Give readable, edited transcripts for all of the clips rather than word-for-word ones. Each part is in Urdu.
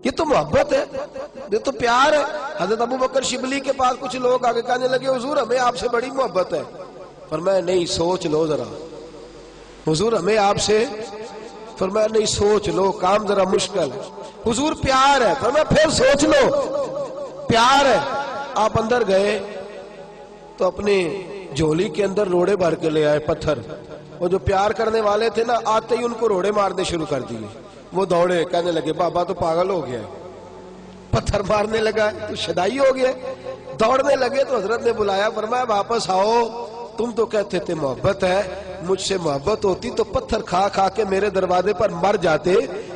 یہ تو محبت ہے، یہ تو پیار ہے۔ حضرت ابو بکر شبلی کے پاس کچھ لوگ آگے کہنے لگے حضور ہمیں آپ سے بڑی محبت ہے۔ فرمایا نہیں سوچ لو ذرا، حضور ہمیں آپ سے، فرمایا نہیں سوچ لو، کام ذرا مشکل ہے۔ حضور پیار ہے، فرمایا پھر سوچ لو، پیار ہے۔ آپ اندر گئے تو اپنے جھولی کے اندر روڑے بھر کے لے آئے، پتھر۔ وہ جو پیار کرنے والے تھے نا، آتے ہی ان کو روڑے مارنے شروع کر دیے۔ وہ دوڑے، کہنے لگے بابا تو پاگل ہو گیا ہے، پتھر مارنے لگا تو شدائی ہو گیا۔ دوڑنے لگے تو حضرت نے بلایا، فرمایا واپس آؤ، تم تو کہتے تھے محبت ہے، مجھ سے محبت ہوتی تو پتھر کھا کھا کے میرے دروازے پر مر جاتے،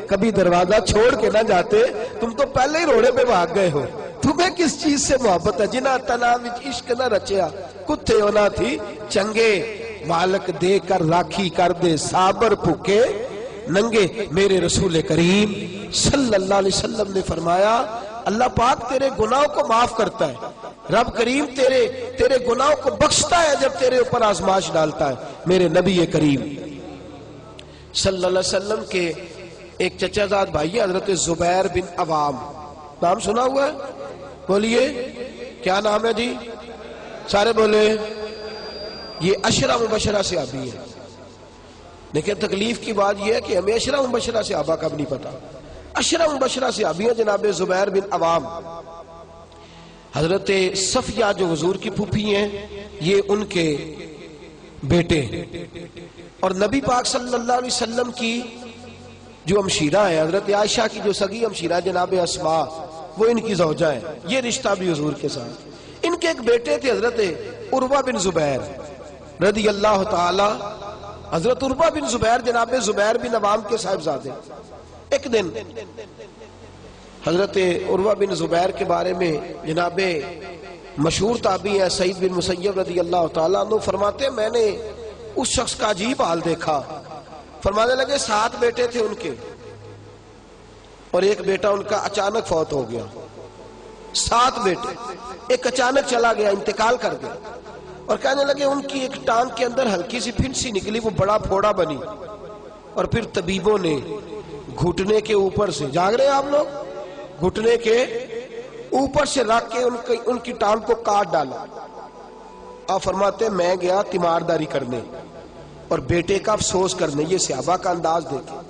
کبھی دروازہ چھوڑ کے نہ جاتے، تم تو پہلے ہی روڑے پہ بھاگ گئے ہو۔ تمہیں کس چیز سے محبت ہے؟ جنا تنا وچ عشق نہ رچیا، کتے ہونا تھی چنگے، مالک دے کر راکھی کر دے صابر بھوکے ننگے۔ میرے رسول کریم صلی اللہ علیہ وسلم نے فرمایا اللہ پاک تیرے گناہوں کو معاف کرتا ہے، رب کریم تیرے گناہوں کو بخشتا ہے جب تیرے اوپر آزمائش ڈالتا ہے۔ میرے نبی کریم صلی اللہ علیہ وسلم کے ایک چچا زاد بھائی حضرت زبیر بن عوام، نام سنا ہوا ہے؟ بولیے کیا نام ہے جی؟ سارے بولے۔ یہ عشرہ مبشرہ صحابی ہے، لیکن تکلیف کی بات یہ ہے کہ ہمیں عشرہ مبشرہ صحابہ کا بھی نہیں پتا۔ عشرہ مبشرہ صحابی ہیں جناب زبیر بن عوام، حضرت صفیہ جو حضور کی پھوپھی ہیں یہ ان کے بیٹے، اور نبی پاک صلی اللہ علیہ وسلم کی جو ہمشیرہ ہے حضرت عائشہ کی جو سگی ہمشیرہ جناب اسماء، وہ ان کی زوجہ ہیں، یہ رشتہ بھی حضور کے ساتھ۔ ان کے ایک بیٹے تھے حضرت عروہ بن زبیر رضی اللہ تعالی، حضرت عروہ بن زبیر جناب زبیر بن عوام کے صاحبزادے۔ ایک دن حضرت عروہ بن زبیر کے بارے میں جناب مشہور تابعی ہے سعید بن مسیب رضی اللہ تعالیٰ عنہ فرماتے ہیں میں نے اس شخص کا عجیب حال دیکھا۔ فرمانے لگے 7 بیٹے تھے ان کے، اور ایک بیٹا ان کا اچانک فوت ہو گیا۔ 7 بیٹے، ایک اچانک چلا گیا، انتقال کر گیا، اور کہنے لگے ان کی ایک ٹانگ کے اندر ہلکی سی پھنسی نکلی، وہ بڑا پھوڑا بنی، اور پھر طبیبوں نے گھٹنے کے اوپر سے، جاگ رہے ہیں آپ لوگ، گھٹنے کے اوپر سے رکھ کے ان کی ٹانگ کو کاٹ ڈالا۔ آپ فرماتے ہیں میں گیا تیمارداری کرنے اور بیٹے کا افسوس کرنے، یہ صحابہ کا انداز دیکھیں،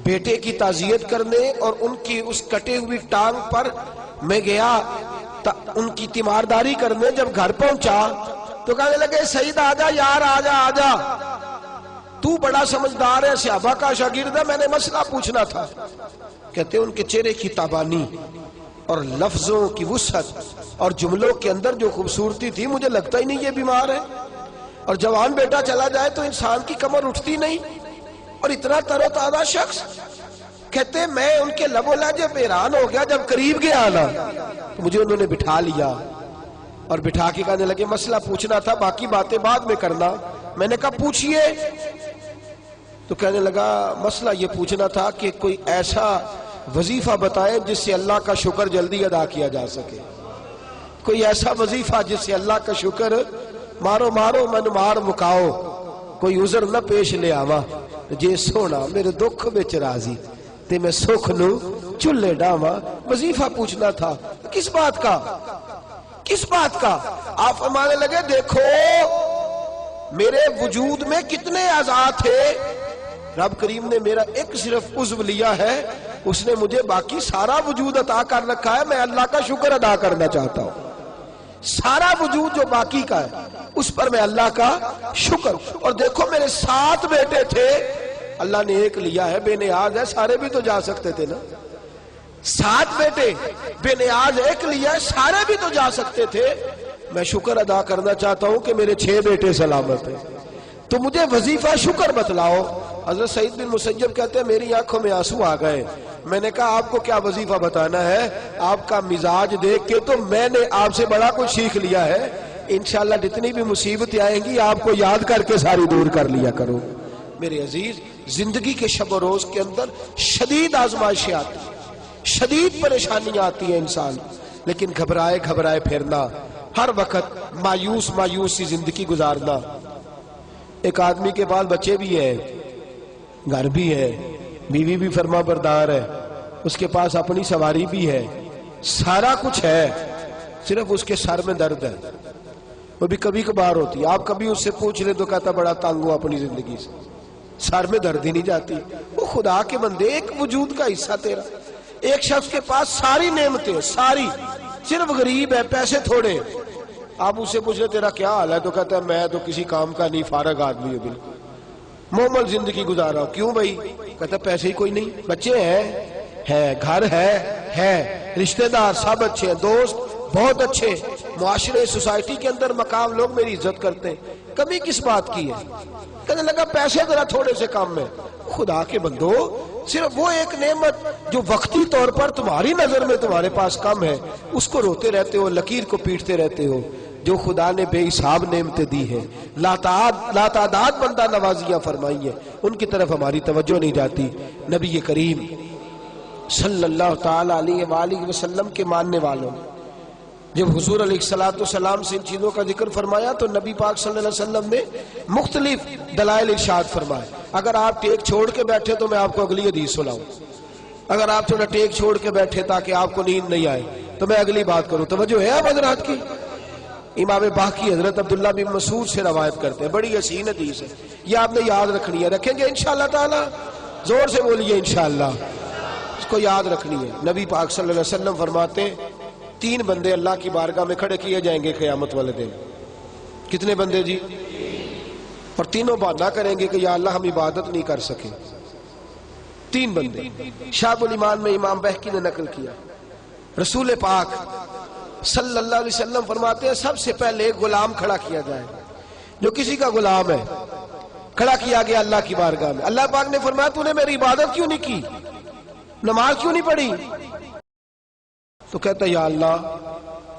بیٹے کی تعزیت کرنے اور ان کی اس کٹے ہوئی ٹانگ پر میں گیا ان کی تیمارداری کرنے۔ جب گھر پہنچا تو کہنے لگے سعید آجا یار، آجا آجا، تو بڑا سمجھدار ہے، صحابہ کا شاگرد ہے، میں نے مسئلہ پوچھنا تھا۔ کہتے ہیں ان کے چہرے کی تابانی اور لفظوں کی وسعت اور جملوں کے اندر جو خوبصورتی تھی، مجھے لگتا ہی نہیں یہ بیمار ہے، اور جوان بیٹا چلا جائے تو انسان کی کمر اٹھتی نہیں، اور اتنا تر و تازہ شخص۔ کہتے ہیں میں ان کے لب و لہجے پہ حیران ہو گیا، جب قریب گیا نا تو مجھے انہوں نے بٹھا لیا اور بٹھا کے کہنے لگے مسئلہ پوچھنا تھا، باقی باتیں بعد میں کرنا۔ میں نے کہا پوچھئے، تو کہنے لگا مسئلہ یہ پوچھنا تھا کہ کوئی ایسا وظیفہ بتائیں جس سے اللہ کا شکر جلدی ادا کیا جا سکے، کوئی ایسا وظیفہ جس سے اللہ کا شکر مارو مارو من مار مکاؤ، کوئی عذر نہ پیش لے آوا، جے سونا میرے دکھ بچ راضی تے میں سکھ نو چلے ڈاواں۔ وظیفہ پوچھنا تھا، کس بات کا، کس بات کا؟ آپ فرمانے لگے دیکھو میرے وجود میں کتنے اعضاء تھے، رب کریم نے میرا ایک صرف عضو لیا ہے، اس نے مجھے باقی سارا وجود عطا کر رکھا ہے، میں اللہ کا شکر ادا کرنا چاہتا ہوں۔ سارا وجود جو باقی کا ہے اس پر میں اللہ کا شکر۔ اور دیکھو میرے 7 بیٹے تھے، اللہ نے ایک لیا ہے، بے نیاز ہے، سارے بھی تو جا سکتے تھے نا۔ 7 بیٹے بے نیاز، ایک لیا ہے، سارے بھی تو جا سکتے تھے۔ میں شکر ادا کرنا چاہتا ہوں کہ میرے 6 بیٹے سلامت ہیں، تو مجھے وظیفہ شکر بتلاؤ۔ حضرت سعید بن مسیب کہتے ہیں میری آنکھوں میں آنسو آ گئے، میں نے کہا آپ کو کیا وظیفہ بتانا ہے، آپ کا مزاج دیکھ کے تو میں نے آپ سے بڑا کچھ سیکھ لیا ہے، انشاءاللہ جتنی بھی مصیبتیں آئیں گی آپ کو یاد کر کے ساری دور کر لیا کرو۔ میرے عزیز، زندگی کے شب و روز کے اندر شدید آزمائشیں آتی ہیں، شدید پریشانیاں آتی ہیں انسان، لیکن گھبرائے گھبرائے پھرنا، ہر وقت مایوس مایوس سی زندگی گزارنا۔ ایک آدمی کے پاس بچے بھی ہیں، گھر بھی ہے، بیوی بھی فرما بردار ہے، اس کے پاس اپنی سواری بھی ہے، سارا کچھ ہے، صرف اس کے سر میں درد ہے، وہ بھی کبھی کبھار ہوتی ہے۔ آپ کبھی اس سے پوچھ لیں تو کہتا بڑا تنگ ہوں اپنی زندگی سے، سر میں درد ہی نہیں جاتی۔ وہ خدا کے بندے، ایک وجود کا حصہ تیرا، ایک شخص کے پاس ساری نعمتیں، ساری، صرف غریب ہے، پیسے تھوڑے، آپ اس سے پوچھ لیں تیرا کیا حال ہے تو کہتا ہے میں تو کسی کام کا نہیں، فارغ آدمی ہے، بالکل معمول زندگی گزارا ہوں۔ کیوں بھائی؟ کہتا ہے پیسے ہی کوئی نہیں، بچے ہیں، گھر ہے، رشتہ دار سب اچھے ہیں، دوست بہت اچھے، معاشرے سوسائٹی کے اندر مقام، لوگ میری عزت کرتے ہیں، کمی کس بات کی ہے؟ کہنے لگا پیسے ذرا تھوڑے سے کام میں۔ خدا کے بندو، صرف وہ ایک نعمت جو وقتی طور پر تمہاری نظر میں تمہارے پاس کم ہے، اس کو روتے رہتے ہو، لکیر کو پیٹتے رہتے ہو، جو خدا نے بے حساب نعمتیں دی ہیں، لاتعداد بندہ نوازیاں فرمائی ہیں، ان کی طرف ہماری توجہ نہیں جاتی۔ نبی کریم صلی اللہ تعالی علیہ وآلہ وسلم کے ماننے والوں نے جب حضور علیہ السلام سے ان چیزوں کا ذکر فرمایا تو نبی پاک صلی اللہ علیہ وسلم نے مختلف دلائل ارشاد فرمائے۔ اگر آپ ٹیک چھوڑ کے بیٹھے تو میں آپ کو اگلی حدیث سناؤں، اگر آپ تھوڑا ٹیک چھوڑ کے بیٹھے تاکہ آپ کو نیند نہیں آئے تو میں اگلی بات کروں۔ توجہ ہے اب حضرات کی؟ امام باقی حضرت عبداللہ بن مسعود سے روایت کرتے ہیں، بڑی حسین حدیث ہے، یہ آپ نے یاد رکھنی ہے۔ رکھیں گے انشاءاللہ تعالی؟ زور سے بولیے انشاءاللہ، اس کو یاد رکھنی ہے۔ نبی پاک صلی اللہ علیہ وسلم فرماتے ہیں 3 بندے اللہ کی بارگاہ میں کھڑے کیے جائیں گے قیامت والے دن۔ کتنے بندے جی؟ اور تینوں بہانہ کریں گے کہ یا اللہ ہم عبادت نہیں کر سکے۔ 3 بندے شعب الایمان میں امام بہقی نے نقل کیا۔ رسول پاک صلی اللہ علیہ وسلم فرماتے ہیں سب سے پہلے ایک غلام کھڑا کیا جائے، جو کسی کا غلام ہے، کھڑا کیا گیا اللہ کی بارگاہ میں۔ اللہ پاک نے فرمایا تو نے میری عبادت کیوں نہیں کی، نماز کیوں نہیں پڑھی؟ تو کہتا یا اللہ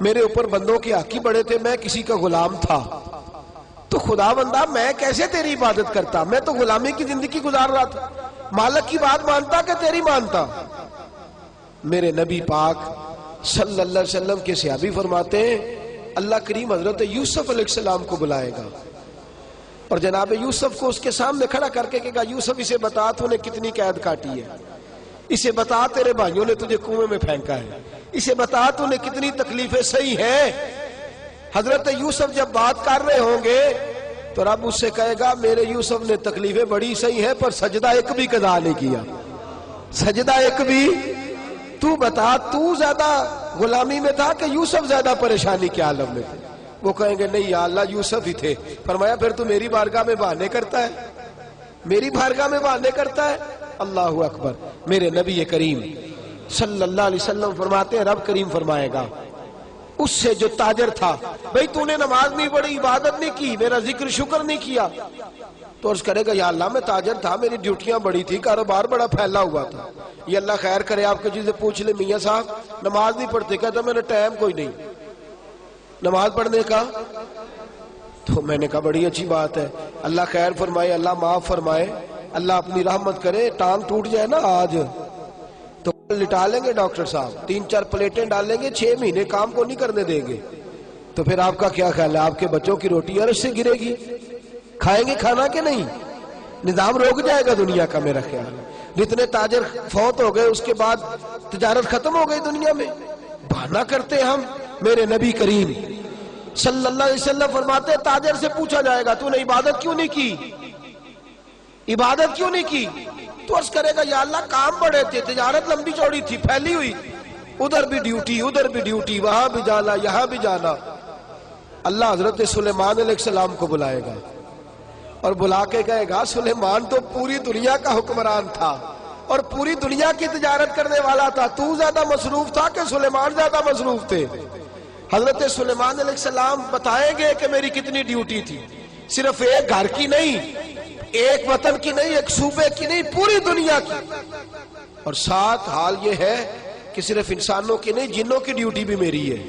میرے اوپر بندوں کے حق ہی بڑے تھے، میں کسی کا غلام تھا، تو خدا بندہ میں کیسے تیری عبادت کرتا، میں تو غلامی کی زندگی گزار رہا تھا، مالک کی بات مانتا کہ تیری مانتا؟ میرے نبی پاک صلی اللہ علیہ وسلم کے صحابی فرماتے ہیں اللہ کریم حضرت یوسف علیہ السلام کو بلائے گا اور جناب یوسف کو اس کے سامنے کھڑا کر کے کہے گا یوسف اسے بتا تو نے کتنی قید کاٹی ہے، اسے بتا تیرے بھائیوں نے تجھے کنویں میں پھینکا ہے، اسے بتا تو نے کتنی تکلیفیں سہی ہیں۔ حضرت یوسف جب بات کر رہے ہوں گے تو رب اس سے کہے گا میرے یوسف نے تکلیفیں بڑی سہی ہیں پر سجدہ ایک بھی قضا نہیں کیا، سجدہ ایک بھی۔ تو بتا تو زیادہ غلامی میں تھا کہ یوسف زیادہ پریشانی کے عالم میں تھے؟ وہ کہیں گے نہیں یا اللہ یوسف ہی تھے۔ فرمایا پھر تو میری بارگاہ میں بہانے کرتا ہے، میری بارگاہ میں بہانے کرتا ہے؟ اللہ اکبر۔ میرے نبی کریم صلی اللہ علیہ وسلم فرماتے ہیں رب کریم فرمائے گا اس سے جو تاجر تھا بھئی تو نے نماز نہیں پڑھی، عبادت نہیں کی، میرا ذکر شکر نہیں کیا، تو عرض کرے گا یا اللہ میں تاجر تھا، میری ڈیوٹیاں بڑی تھی، کاروبار بڑا پھیلا ہوا تھا، یہ اللہ خیر کرے آپ کو چیزیں پوچھ لے میاں صاحب نماز نہیں پڑھتے، کہتا میں نے ٹائم کوئی نہیں نماز پڑھنے کا۔ تو میں نے کہا بڑی اچھی بات ہے، اللہ خیر فرمائے، اللہ معاف فرمائے، اللہ اپنی رحمت کرے، ٹانگ ٹوٹ جائے نا آج تو لٹا لیں گے ڈاکٹر صاحب، 3-4 پلیٹیں ڈال لیں گے، 6 مہینے کام کو نہیں کرنے دیں گے، تو پھر آپ کا کیا خیال ہے آپ کے بچوں کی روٹی عرش سے گرے گی؟ کھائیں گے کھانا کہ نہیں؟ نظام روک جائے گا دنیا کا میرا خیال ہے۔ جتنے تاجر فوت ہو گئے اس کے بعد تجارت ختم ہو گئی دنیا میں، بہانہ کرتے ہم۔ میرے نبی کریم صلی اللہ علیہ وسلم فرماتے ہیں تاجر سے پوچھا جائے گا تو نے عبادت کیوں نہیں کی، عبادت کیوں نہیں کی؟ تو عرض کرے گا یا اللہ کام بڑے تھے، تجارت لمبی چوڑی تھی، پھیلی ہوئی، ادھر بھی ڈیوٹی ادھر بھی ڈیوٹی، وہاں بھی جانا یہاں بھی جانا۔ اللہ حضرت سلیمان علیہ السلام کو بلائے گا اور بلا کے کہے گا سلیمان تو پوری دنیا کا حکمران تھا اور پوری دنیا کی تجارت کرنے والا تھا، تو زیادہ مصروف تھا کہ سلیمان زیادہ مصروف تھے؟ حضرت سلیمان علیہ السلام بتائیں گے کہ میری کتنی ڈیوٹی تھی، صرف ایک گھر کی نہیں، ایک وطن کی نہیں، ایک صوبے کی نہیں، پوری دنیا کی۔ اور ساتھ حال یہ ہے کہ صرف انسانوں کی نہیں، جنوں کی ڈیوٹی بھی میری ہے،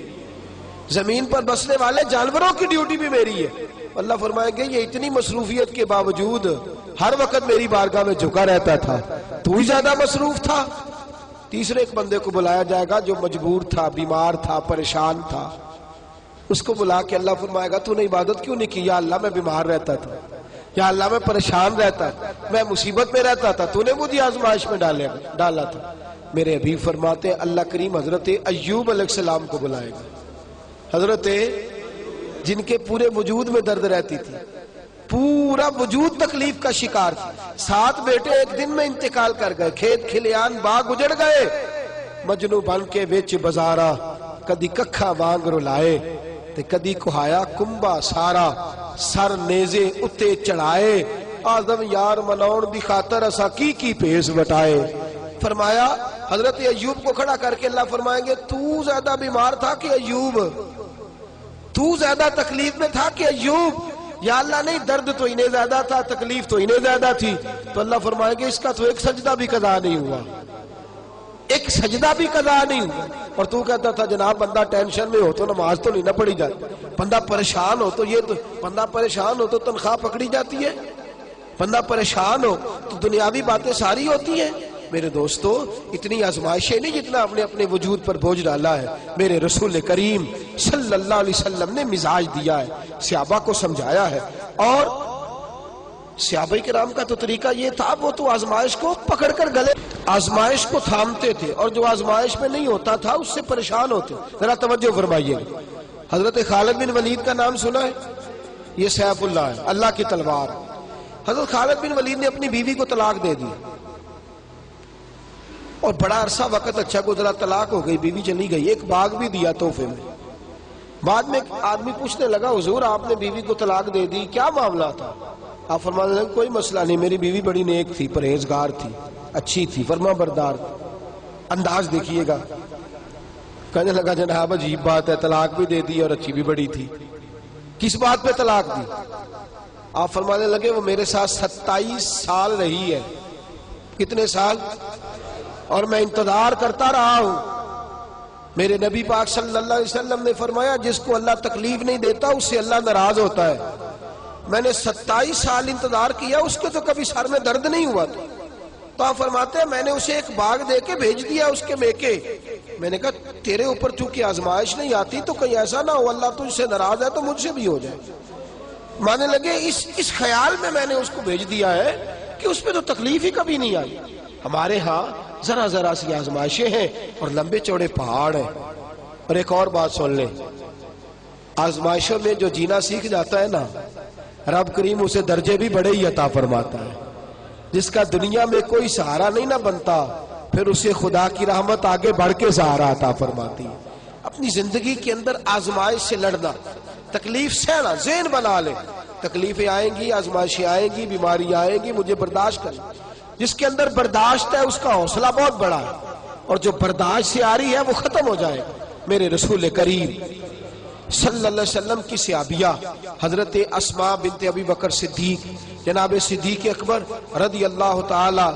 زمین پر بسنے والے جانوروں کی ڈیوٹی بھی میری ہے۔ اللہ فرمائیں گے یہ اتنی مصروفیت کے باوجود ہر وقت میری بارگاہ میں جھکا رہتا تھا، تو ہی زیادہ مصروف تھا۔ تیسرے ایک بندے کو بلایا جائے گا جو مجبور تھا، بیمار تھا، پریشان تھا، اس کو بلا کے اللہ فرمائے گا تو نے عبادت کیوں نہیں کی؟ یا اللہ میں بیمار رہتا تھا، یا اللہ میں پریشان رہتا، میں مصیبت میں رہتا تھا، تو نے مجھے آزمائش میں ڈالا تھا۔ میرے حبیب فرماتے ہیں اللہ کریم حضرت ایوب علیہ السلام کو بلائے گا. حضرت جن کے پورے وجود میں درد رہتی تھی، پورا وجود تکلیف کا شکار تھا. 7 بیٹے ایک دن میں انتقال کر گئے، کھیت کھلیان باغ اجڑ گئے. مجنو بن کے وچ بازارا کدی ککھا وانگ رلائے تے کدی کہایا کمبا سارا. سر نیزے اتے چڑھائے، آدم یار مناؤن دی خاطر اسا کی پیس وٹائے. فرمایا حضرت ایوب کو کھڑا کر کے اللہ فرمائیں گے تو زیادہ بیمار تھا کہ ایوب؟ تو زیادہ تکلیف میں تھا کہ ایوب؟ یا اللہ نہیں، درد تو انہیں زیادہ تھا، تکلیف تو انہیں زیادہ تھی. تو اللہ فرمائیں گے اس کا تو ایک سجدہ بھی قضا نہیں ہوا، ایک سجدہ بھی قضا نہیں ہوا. اور تو کہتا تھا جناب بندہ ٹینشن میں ہو تو نماز تو نہیں نہ پڑھی جاتی، بندہ پریشان ہو تو تنخواہ پکڑی جاتی ہے، بندہ پریشان ہو تو دنیاوی باتیں ساری ہوتی ہیں. میرے دوستو اتنی آزمائشیں نہیں جتنا آپ نے اپنے وجود پر بوجھ ڈالا ہے. میرے رسول کریم صلی اللہ علیہ وسلم نے مزاج دیا ہے، صحابہ کو سمجھایا ہے. اور صحابہ کرام کا تو طریقہ یہ تھا، وہ تو آزمائش کو پکڑ کر گلے آزمائش کو تھامتے تھے، اور جو آزمائش میں نہیں ہوتا تھا اس سے پریشان ہوتے. ذرا توجہ فرمائیے، حضرت خالد بن ولید کا نام سنا ہے؟ یہ سیف اللہ ہے، اللہ کی تلوار. حضرت خالد بن ولید نے اپنی بیوی کو طلاق دے دی اور بڑا عرصہ وقت اچھا گزرا، طلاق ہو گئی، بیوی چلی گئی. ایک باغ بھی دیا تحفے میں. بعد میں ایک آدمی پوچھنے لگا حضور آپ نے بیوی کو طلاق دے دی، کیا معاملہ تھا؟ آپ فرمانے لگے کوئی مسئلہ نہیں، میری بیوی بڑی نیک تھی، پرہیزگار تھی، اچھی تھی، فرما بردار. انداز دیکھیے گا. کہنے لگا جناب عجیب بات ہے، طلاق بھی دے دی اور اچھی بھی بڑی تھی، کس بات پہ طلاق دی؟ آپ فرمانے لگے وہ میرے ساتھ 27 سال رہی ہے. کتنے سال؟ اور میں انتظار کرتا رہا ہوں. میرے نبی پاک صلی اللہ علیہ وسلم نے فرمایا جس کو اللہ تکلیف نہیں دیتا اس سے اللہ ناراض ہوتا ہے. میں نے 27 سال انتظار کیا، اس کے تو کبھی سر میں درد نہیں ہوا تھا. تو آپ فرماتے ہیں میں نے اسے ایک باغ دے کے بھیج دیا اس کے میکے. میں نے کہا تیرے اوپر چونکہ آزمائش نہیں آتی تو کہیں ایسا نہ ہو اللہ تجھ سے ناراض ہے تو مجھ سے بھی ہو جائے. مانے لگے اس خیال میں نے اس کو بھیج دیا ہے کہ اس پہ تو تکلیف ہی کبھی نہیں آئی. ہمارے ہاں ذرا ذرا سی آزمائشیں ہیں اور لمبے چوڑے پہاڑ ہیں. اور ایک اور بات سن لیں، آزمائشوں میں جو جینا سیکھ جاتا ہے نا، رب کریم اسے درجے بھی بڑے ہی عطا فرماتا ہے. جس کا دنیا میں کوئی سہارا نہیں نہ بنتا، پھر اسے خدا کی رحمت آگے بڑھ کے سہارا عطا فرماتی ہے. اپنی زندگی کے اندر آزمائش سے لڑنا، تکلیف سہنا، ذہن بنا لے تکلیفیں آئیں گی، آزمائشیں آئیں گی، بیماری آئیں گی، مجھے برداشت کرنا. جس کے اندر برداشت ہے اس کا حوصلہ بہت بڑا ہے، اور جو برداشت سے آ رہی ہے وہ ختم ہو جائے. میرے رسول کریم صلی اللہ علیہ وسلم کی صحابیہ حضرت اسماء بنت ابی بکر صدیق، جناب صدیق اکبر رضی اللہ تعالی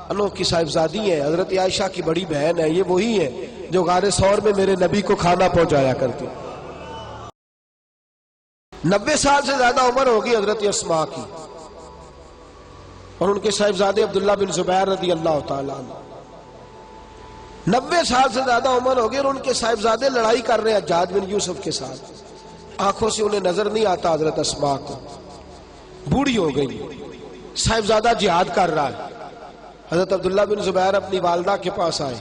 عنہ کی صاحبزادی ہیں، حضرت عائشہ کی بڑی بہن ہے. یہ وہی ہیں جو غار ثور میں میرے نبی کو کھانا پہنچایا کرتی. 90 سال سے زیادہ عمر ہوگی حضرت اسماء کی، اور ان کے صاحبزادے عبداللہ بن زبیر رضی اللہ تعالیٰ عنہ. 90 سال سے زیادہ عمر ہوگی اور ان کے صاحبزادے لڑائی کر رہے ہیں حجاج بن یوسف کے ساتھ. آنکھوں سے انہیں نظر نہیں آتا حضرت اسماء کو، بوڑھی ہو گئی، صاحبزادہ جہاد کر رہا ہے. حضرت عبداللہ بن زبیر اپنی والدہ کے پاس آئے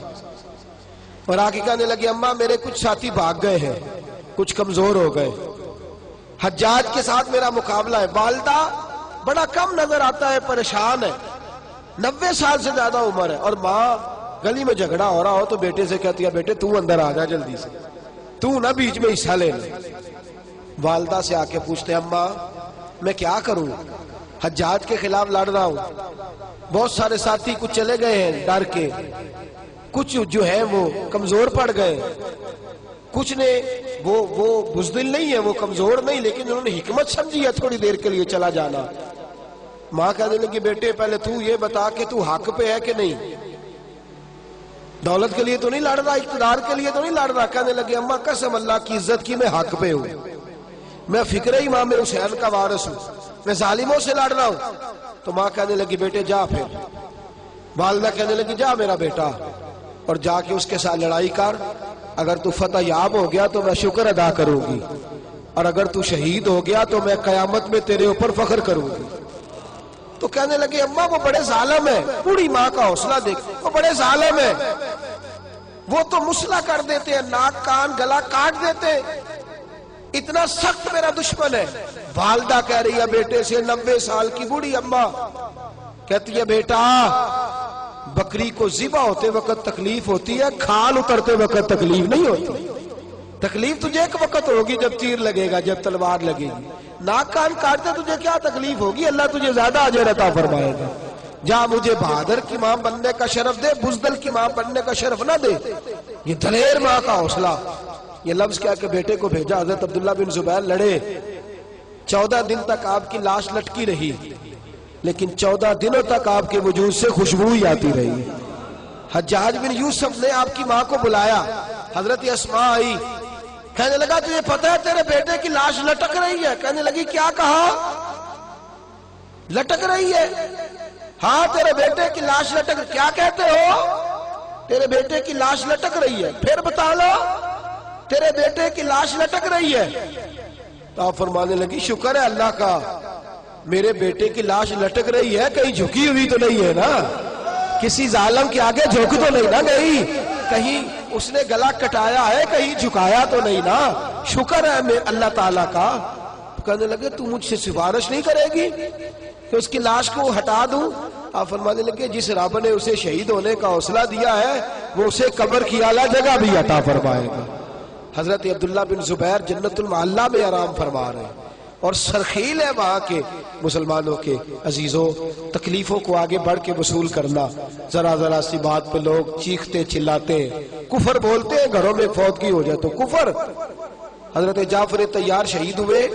اور آ کے کہنے لگے اماں میرے کچھ ساتھی بھاگ گئے ہیں، کچھ کمزور ہو گئے، حجاج کے ساتھ میرا مقابلہ ہے. والدہ بڑا کم نظر آتا ہے، پریشان ہے، 90 سال سے زیادہ عمر ہے. اور ماں گلی میں جھگڑا ہو رہا ہو تو بیٹے سے کہتی ہے بیٹے تو اندر آ جا جلدی سے، تو نہ بیچ میں حصہ لے لے. والدہ سے آ کے پوچھتے اماں میں کیا کروں، حجاج کے خلاف لڑ رہا ہوں، بہت سارے ساتھی کچھ چلے گئے ہیں ڈر کے، کچھ جو ہے وہ کمزور پڑ گئے، کچھ نے وہ بزدل نہیں ہے، وہ کمزور نہیں، لیکن انہوں نے حکمت سمجھی ہے تھوڑی دیر کے لیے چلا جانا. ماں کہنے لگی بیٹے پہلے تو یہ بتا کہ تو حق پہ ہے کہ نہیں، دولت کے لیے تو نہیں لڑ رہا، اقتدار کے لیے تو نہیں لڑ رہا. کہنے لگے اماں قسم اللہ کی عزت کی میں حق پہ ہوں، میں فکر امام حسین کا وارث ہوں، میں ظالموں سے لڑ رہا ہوں. تو ماں کہنے لگی بیٹے جا. پھر والدہ کہنے لگی جا میرا بیٹا اور جا کے اس کے ساتھ لڑائی کر، اگر تو فتح یاب ہو گیا تو میں شکر ادا کروں گی، اور اگر تو شہید ہو گیا تو میں قیامت میں تیرے اوپر فخر کروں گی. تو کہنے لگے اماں وہ بڑے ظالم ہے. بوڑھی ماں کا حوصلہ دیکھ, وہ بڑے ظالم ہے, وہ تو مسلح کر دیتے ہیں, ناک کان گلا کاٹ دیتے ہیں, اتنا سخت میرا دشمن ہے. والدہ کہہ رہی ہے بیٹے سے, 90 سال کی بوڑھی اماں کہتی ہے بیٹا بکری کو ذبح ہوتے وقت تکلیف ہوتی ہے, کھال اترتے وقت تکلیف نہیں ہوتی. تکلیف تجھے ایک وقت ہوگی جب تیر لگے گا, جب تلوار لگے گی. ناک کان کاٹتے تجھے کیا تکلیف ہوگی, اللہ تجھے زیادہ اجر عطا فرمائے گا. جا مجھے بہادر کی ماں بننے کا شرف دے, بزدل کی ماں بننے کا شرف نہ دے. یہ دلیر ماں کا حوصلہ. یہ لفظ کیا کہ بیٹے کو بھیجا. حضرت عبداللہ بن زبیر لڑے, 14 دن تک آپ کی لاش لٹکی رہی, لیکن 14 دنوں تک آپ کے وجود سے خوشبو ہی آتی رہی. حجاج بن یوسف نے آپ کی ماں کو بلایا, حضرت اسماء آئی, کہنے لگا تجھے پتہ ہے تیرے بیٹے کی لاش لٹک رہی ہے؟ کہنے لگی کیا کہا؟ لٹک رہی ہے؟ ہاں تیرے بیٹے کی لاش لٹک. کیا کہتے ہو؟ تیرے بیٹے کی لاش لٹک رہی ہے. پھر بتا لو. تیرے بیٹے کی لاش لٹک رہی ہے. تو آپ فرمانے لگی شکر ہے اللہ کا, میرے بیٹے کی لاش لٹک رہی ہے, کہیں جھکی ہوئی تو نہیں ہے نا, کسی ظالم کے آگے جھک تو نہیں نا گئی, کہیں اس نے گلا کٹایا ہے, کہیں جھکایا تو نہیں نا, شکر ہے اللہ تعالیٰ کا. کہنے لگے تو مجھ سے سفارش نہیں کرے گی کہ اس کی لاش کو ہٹا دوں؟ آپ فرمانے لگے جس رب نے اسے شہید ہونے کا حوصلہ دیا ہے وہ اسے قبر کی اعلیٰ جگہ بھی عطا فرمائے گا. حضرت عبداللہ بن زبیر جنت المعلا میں آرام فرما رہے ہیں, اور سرخیل ہے وہاں کے مسلمانوں کے. عزیزوں, تکلیفوں کو آگے بڑھ کے وصول کرنا. ذرا ذرا سی بات پہ لوگ چیختے چلاتے کفر بولتے ہیں, گھروں میں فوتگی ہو جائے تو کفر. حضرت جعفر طیار شہید ہوئے,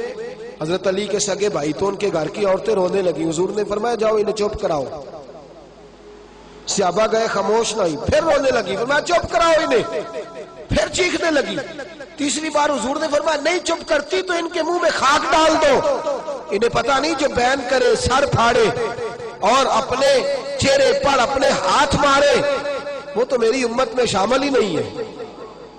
حضرت علی کے سگے بھائی تو ان کے گھر کی عورتیں رونے لگی. حضور نے فرمایا جاؤ انہیں چپ کراؤ. صحابہ گئے, خاموش نہیں, پھر رونے لگی. فرمایا چپ کراؤ انہیں, پھر چیخنے لگی. تیسری بار حضور نے فرمایا نہیں چپ کرتی تو ان کے منہ میں خاک ڈال دو. انہیں پتہ نہیں جو بین کرے, سر پھاڑے اور اپنے چہرے پر اپنے ہاتھ مارے, وہ تو میری امت میں شامل ہی نہیں ہے,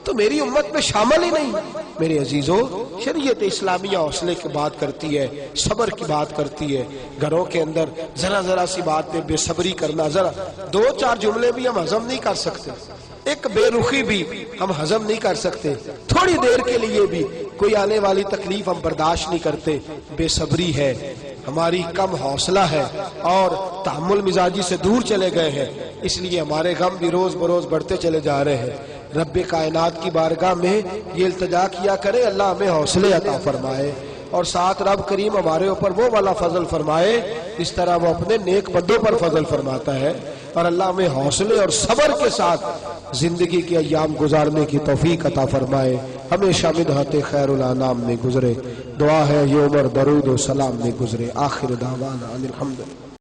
تو میری امت میں شامل ہی نہیں. میرے عزیزوں, شریعت اسلامیہ حوصلے کی بات کرتی ہے, صبر کی بات کرتی ہے. گھروں کے اندر ذرا ذرا سی بات پہ بے صبری کرنا, ذرا 2-4 جملے بھی ہم ہضم نہیں کر سکتے, ایک بے رخی بھی ہم ہضم نہیں کر سکتے, تھوڑی دیر کے لیے بھی کوئی آنے والی تکلیف ہم برداشت نہیں کرتے. بے صبری ہے, ہماری کم حوصلہ ہے, اور تحمل مزاجی سے دور چلے گئے ہیں, اس لیے ہمارے غم بھی روز بروز بڑھتے چلے جا رہے ہیں. رب کائنات کی بارگاہ میں یہ التجا کیا کرے اللہ ہمیں حوصلے عطا فرمائے, اور ساتھ رب کریم ہمارے اوپر وہ والا فضل فرمائے اس طرح وہ اپنے نیک بندوں پر فضل فرماتا ہے. اور اللہ ہمیں حوصلے اور صبر کے ساتھ زندگی کے ایام گزارنے کی توفیق عطا فرمائے. ہمیشہ مدحت خیر الانام میں گزرے. دعا ہے یہ عمر درود و سلام میں گزرے. آخر دعوانا الحمدللہ.